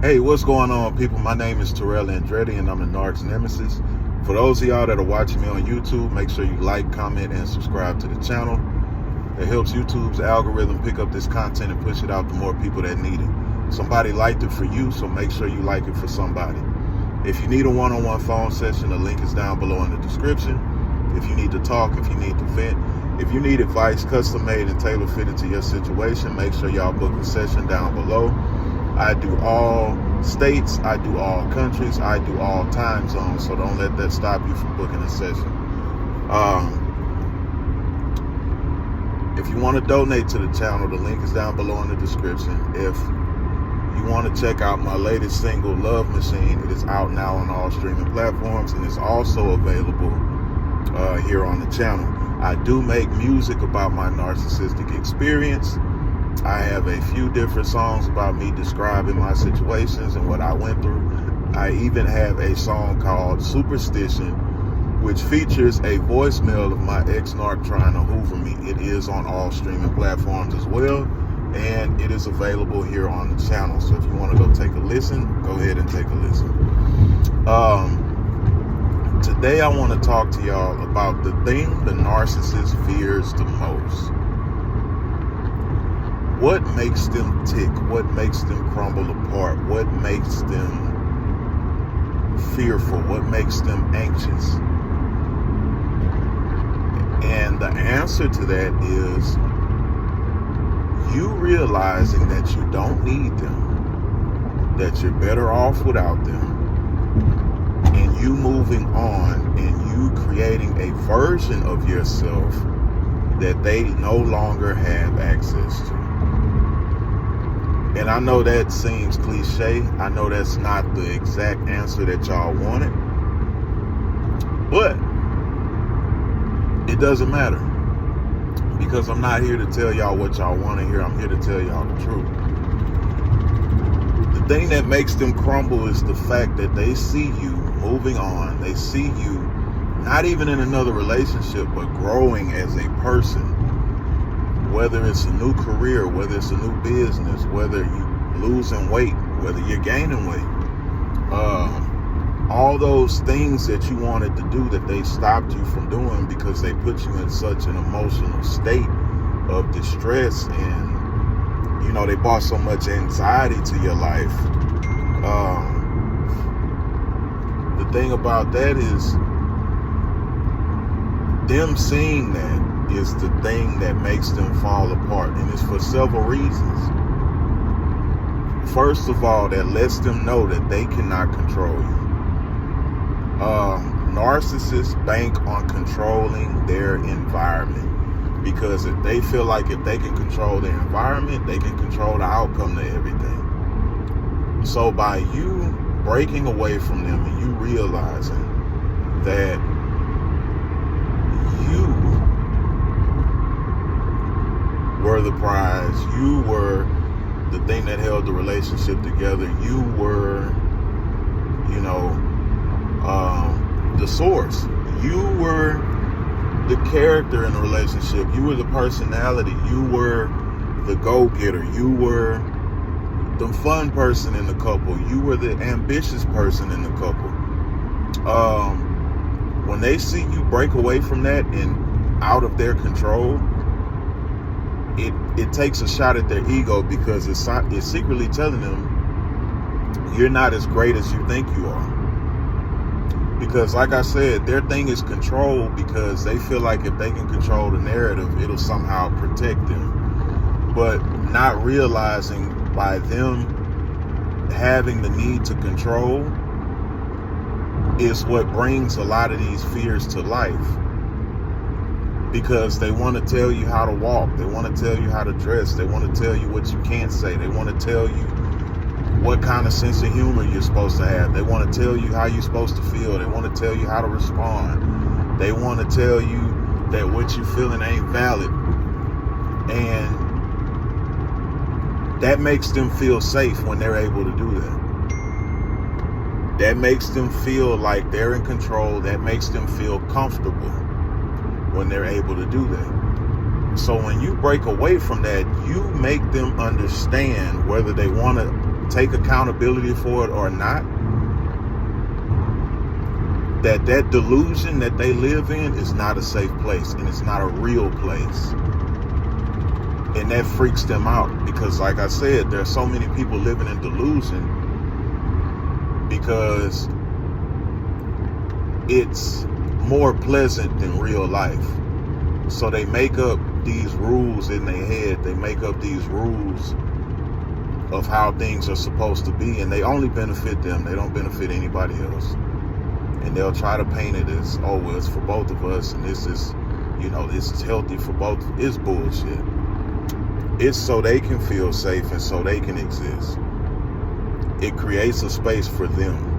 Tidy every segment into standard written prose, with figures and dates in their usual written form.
Hey, what's going on, people? My name is Terrell Andretti, and I'm the Narc's Nemesis. For those of y'all that are watching me on YouTube, make sure you like, comment, and subscribe to the channel. It helps YouTube's algorithm pick up this content and push it out to more people that need it. Somebody liked it for you, so make sure you like it for somebody. If you need a one-on-one phone session, the link is down below in the description. If you need to talk, if you need to vent, if you need advice custom-made and tailor-fitted to your situation, make sure y'all book a session down below. I do all states, I do all countries, I do all time zones, so don't let that stop you from booking a session. If you want to donate to the channel, the link is down below in the description. If you want to check out my latest single, Love Machine, it is out now on all streaming platforms, and it's also available here on the channel. I do make music about my narcissistic experience. I have a few different songs about me describing my situations and what I went through. I even have a song called Superstition, which features a voicemail of my ex-narc trying to hoover me. It is on all streaming platforms as well, and it is available here on the channel. So if you want to go take a listen, go ahead and take a listen. Today I want to talk to y'all about the thing the narcissist fears the most. What makes them tick? What makes them crumble apart? What makes them fearful? What makes them anxious? And the answer to that is you realizing that you don't need them, that you're better off without them, and you moving on and you creating a version of yourself that they no longer have access to. And I know that seems cliche. I know that's not the exact answer that y'all wanted. But it doesn't matter. Because I'm not here to tell y'all what y'all want to hear. I'm here to tell y'all the truth. The thing that makes them crumble is the fact that they see you moving on. They see you not even in another relationship, but growing as a person. Whether it's a new career, whether it's a new business, whether you're losing weight, whether you're gaining weight. All those things that you wanted to do that they stopped you from doing because they put you in such an emotional state of distress, and, you know, they brought so much anxiety to your life. The thing about that is them seeing that is the thing that makes them fall apart, and it's for several reasons. First of all, that lets them know that they cannot control you. Narcissists bank on controlling their environment, because if they feel like if they can control their environment, they can control the outcome to everything. So by you breaking away from them and you realizing that you were the prize, you were the thing that held the relationship together, you were, you know, the source, you were the character in the relationship, you were the personality, you were the go-getter, you were the fun person in the couple, you were the ambitious person in the couple. When they see you break away from that and out of their control, it takes a shot at their ego, because it's secretly telling them you're not as great as you think you are. Because like I said, their thing is control, because they feel like if they can control the narrative, it'll somehow protect them. But not realizing by them having the need to control is what brings a lot of these fears to life. Because they want to tell you how to walk, they want to tell you how to dress, they want to tell you what you can't say, they want to tell you what kind of sense of humor you're supposed to have, they want to tell you how you're supposed to feel, they want to tell you how to respond, they want to tell you that what you're feeling ain't valid. And that makes them feel safe when they're able to do that. That makes them feel like they're in control, that makes them feel comfortable when they're able to do that. So when you break away from that, you make them understand, whether they want to take accountability for it or not, that delusion that they live in is not a safe place, and it's not a real place. And that freaks them out, because like I said, there's so many people living in delusion because it's more pleasant than real life. So they make up these rules in their head. They make up these rules of how things are supposed to be, and they only benefit them. They don't benefit anybody else. And they'll try to paint it as, oh, well, it's for both of us, and this is, this is healthy for both. It's bullshit. It's so they can feel safe and so they can exist. It creates a space for them.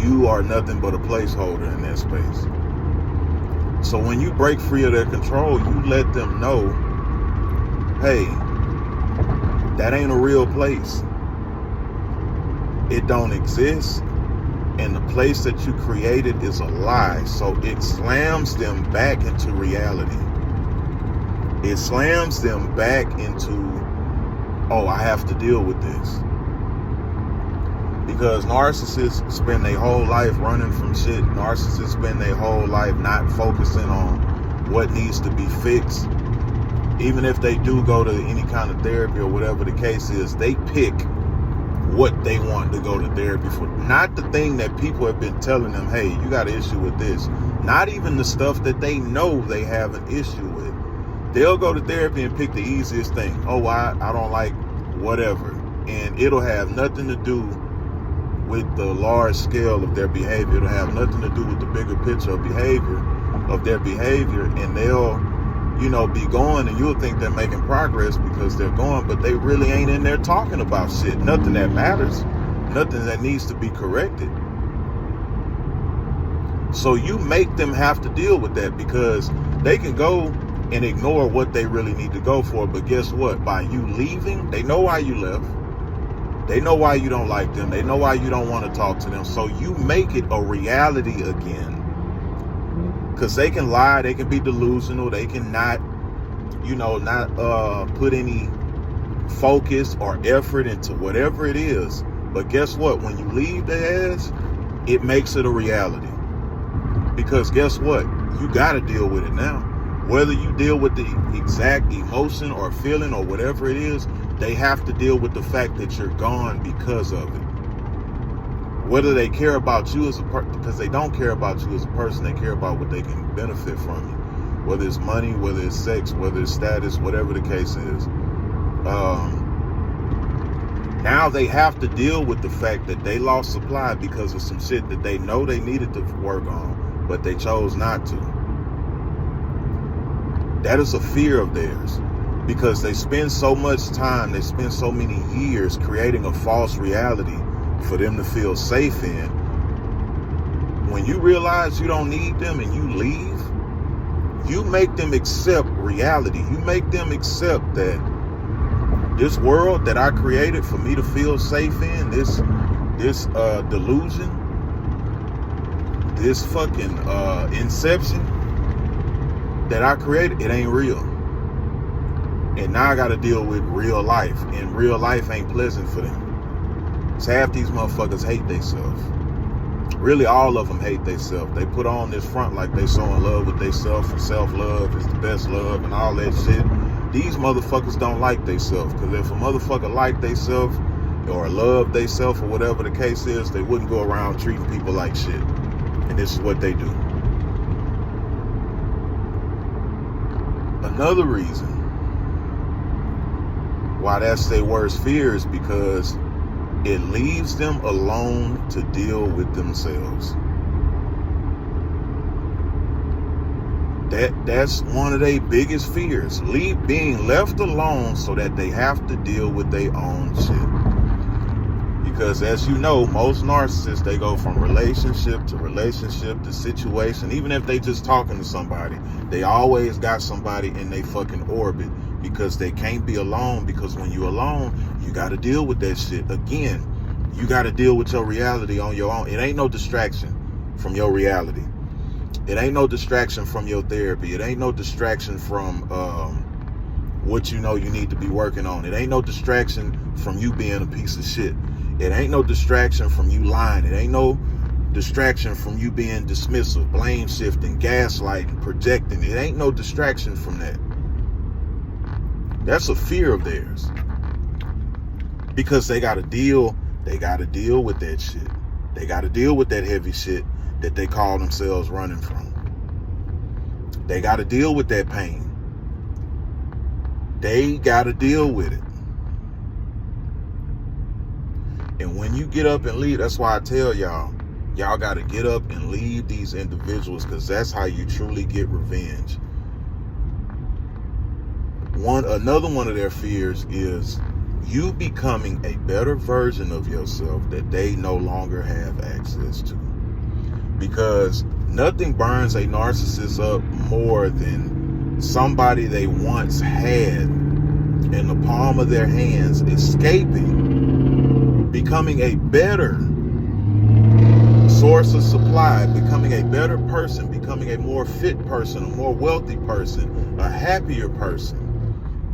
You are nothing but a placeholder in that space. So when you break free of their control, you let them know, hey, that ain't a real place. It don't exist. And the place that you created is a lie. So it slams them back into reality. It slams them back into, oh, I have to deal with this. Because narcissists spend their whole life running from shit. Narcissists spend their whole life not focusing on what needs to be fixed. Even if they do go to any kind of therapy or whatever the case is, they pick what they want to go to therapy for. Not the thing that people have been telling them, hey, you got an issue with this. Not even the stuff that they know they have an issue with. They'll go to therapy and pick the easiest thing. Oh, I don't like whatever. And it'll have nothing to do with the large scale of their behavior. It'll have nothing to do with the bigger picture of their behavior. And they'll, be going, and you'll think they're making progress because they're going, but they really ain't in there talking about shit. Nothing that matters. Nothing that needs to be corrected. So you make them have to deal with that, because they can go and ignore what they really need to go for. But guess what? By you leaving, they know why you left. They know why you don't like them. They know why you don't want to talk to them. So you make it a reality again. Because they can lie. They can be delusional. They can not put any focus or effort into whatever it is. But guess what? When you leave their ass, it makes it a reality. Because guess what? You got to deal with it now. Whether you deal with the exact emotion or feeling or whatever it is, they have to deal with the fact that you're gone because of it. Whether they care about you as a person, because they don't care about you as a person, they care about what they can benefit from you. Whether it's money, whether it's sex, whether it's status, whatever the case is. Now they have to deal with the fact that they lost supply because of some shit that they know they needed to work on, but they chose not to. That is a fear of theirs, because they spend so much time, they spend so many years creating a false reality for them to feel safe in. When you realize you don't need them and you leave, you make them accept reality. You make them accept that this world that I created for me to feel safe in, this delusion, this fucking inception that I created, it ain't real. And now I got to deal with real life, and real life ain't pleasant for them. So half these motherfuckers hate themselves. Really, all of them hate themselves. They put on this front like they so in love with themselves, and self-love is the best love and all that shit. These motherfuckers don't like themselves, because if a motherfucker liked themselves or loved themselves or whatever the case is, they wouldn't go around treating people like shit. And this is what they do. Another reason why that's their worst fear is because it leaves them alone to deal with themselves. That's one of their biggest fears. Being left alone so that they have to deal with their own shit. Because as you know, most narcissists, they go from relationship to situation. Even if they just talking to somebody, they always got somebody in their fucking orbit, because they can't be alone. Because when you're alone, you got to deal with that shit. Again, you got to deal with your reality on your own. It ain't no distraction from your reality. It ain't no distraction from your therapy. It ain't no distraction from what you know you need to be working on. It ain't no distraction from you being a piece of shit. It ain't no distraction from you lying. It ain't no distraction from you being dismissive, blame shifting, gaslighting, projecting. It ain't no distraction from that. That's a fear of theirs. Because they gotta deal with that shit. They gotta deal with that heavy shit that they call themselves running from. They gotta deal with that pain. They gotta deal with it. And when you get up and leave, that's why I tell y'all gotta get up and leave these individuals, because that's how you truly get revenge. Another one of their fears is you becoming a better version of yourself that they no longer have access to. Because nothing burns a narcissist up more than somebody they once had in the palm of their hands escaping, becoming a better source of supply, becoming a better person, becoming a more fit person, a more wealthy person, a happier person.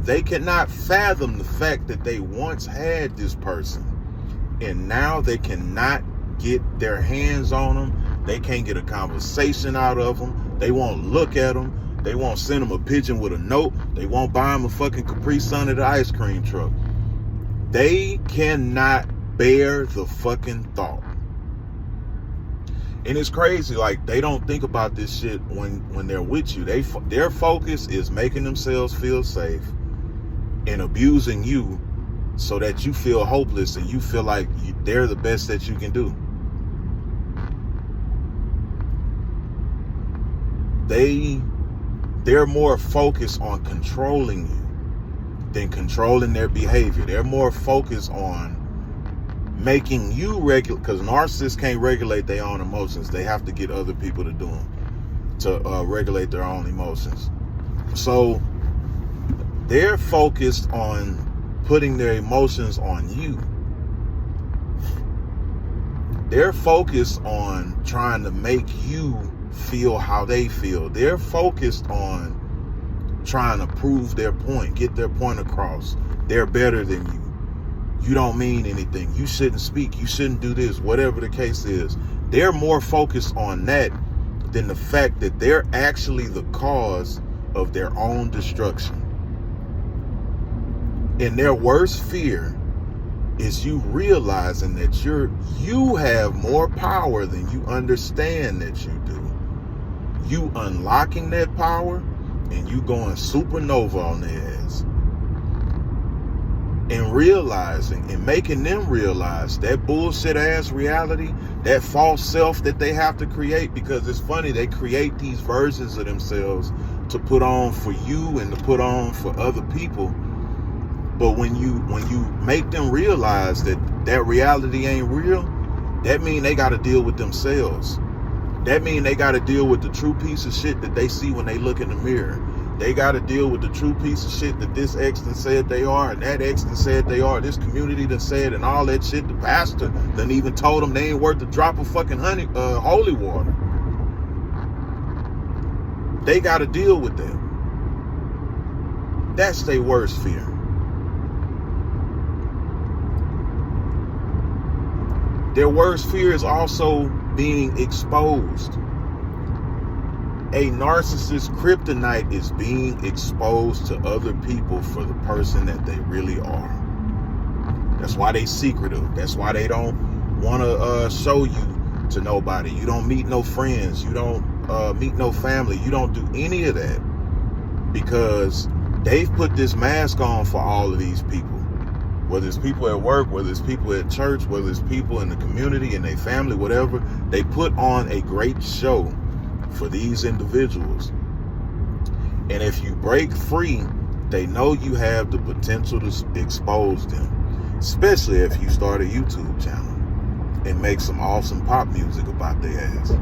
They cannot fathom the fact that they once had this person and now they cannot get their hands on them. They can't get a conversation out of them. They won't look at them. They won't send them a pigeon with a note. They won't buy them a fucking Capri Sun at the ice cream truck. They cannot bear the fucking thought. And it's crazy, like, they don't think about this shit when they're with you. Their focus is making themselves feel safe and abusing you so that you feel hopeless and you feel like they're the best that you can do. They're more focused on controlling you than controlling their behavior. They're more focused on making you regulate, because narcissists can't regulate their own emotions. They have to get other people to do them, to regulate their own emotions. So they're focused on putting their emotions on you. They're focused on trying to make you feel how they feel. They're focused on trying to prove their point, get their point across. They're better than you. You don't mean anything. You shouldn't speak. You shouldn't do this, whatever the case is. They're more focused on that than the fact that they're actually the cause of their own destruction. And their worst fear is you realizing that you have more power than you understand that you do. You unlocking that power and you going supernova on their ass. And realizing and making them realize that bullshit ass reality, that false self that they have to create, because it's funny, they create these versions of themselves to put on for you and to put on for other people. But when you make them realize that reality ain't real, that mean they got to deal with themselves. That mean they got to deal with the true piece of shit that they see when they look in the mirror. They got to deal with the true piece of shit that this ex done said they are, and that ex done said they are, this community done said, and all that shit. The pastor done even told them they ain't worth a drop of fucking holy water. They got to deal with that. That's their worst fear. Their worst fear is also being exposed. A narcissist's kryptonite is being exposed to other people for the person that they really are. That's why they secretive. That's why they don't want to show you to nobody. You don't meet no friends. You don't meet no family. You don't do any of that, because they've put this mask on for all of these people. Whether it's people at work, whether it's people at church, whether it's people in the community and their family, whatever, they put on a great show for these individuals. And if you break free, they know you have the potential to expose them, especially if you start a YouTube channel and make some awesome pop music about their ass.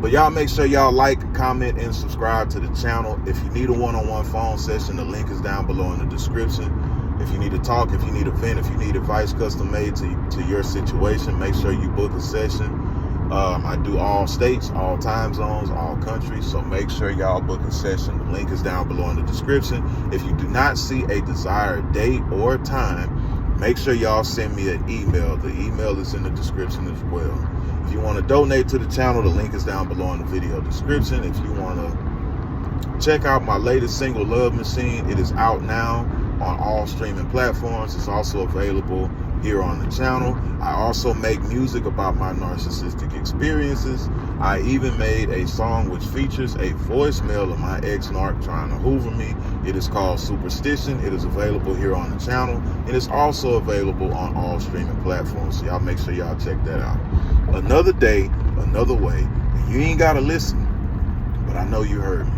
But y'all make sure y'all like, comment, and subscribe to the channel. If you need a one-on-one phone session, the link is down below in the description. If you need to talk, if you need a vent, if you need advice custom made to your situation, make sure you book a session. I do all states, all time zones, all countries. So make sure y'all book a session. The link is down below in the description. If you do not see a desired date or time, make sure y'all send me an email. The email is in the description as well. If you want to donate to the channel, the link is down below in the video description. If you want to check out my latest single, Love Machine, it is out now on all streaming platforms. It's also available here on the channel. I also make music about my narcissistic experiences. I even made a song which features a voicemail of my ex-narc trying to hoover me. It is called Superstition. It is available here on the channel, and it's also available on all streaming platforms. So y'all make sure y'all check that out. Another day, another way, and you ain't gotta listen, but I know you heard me.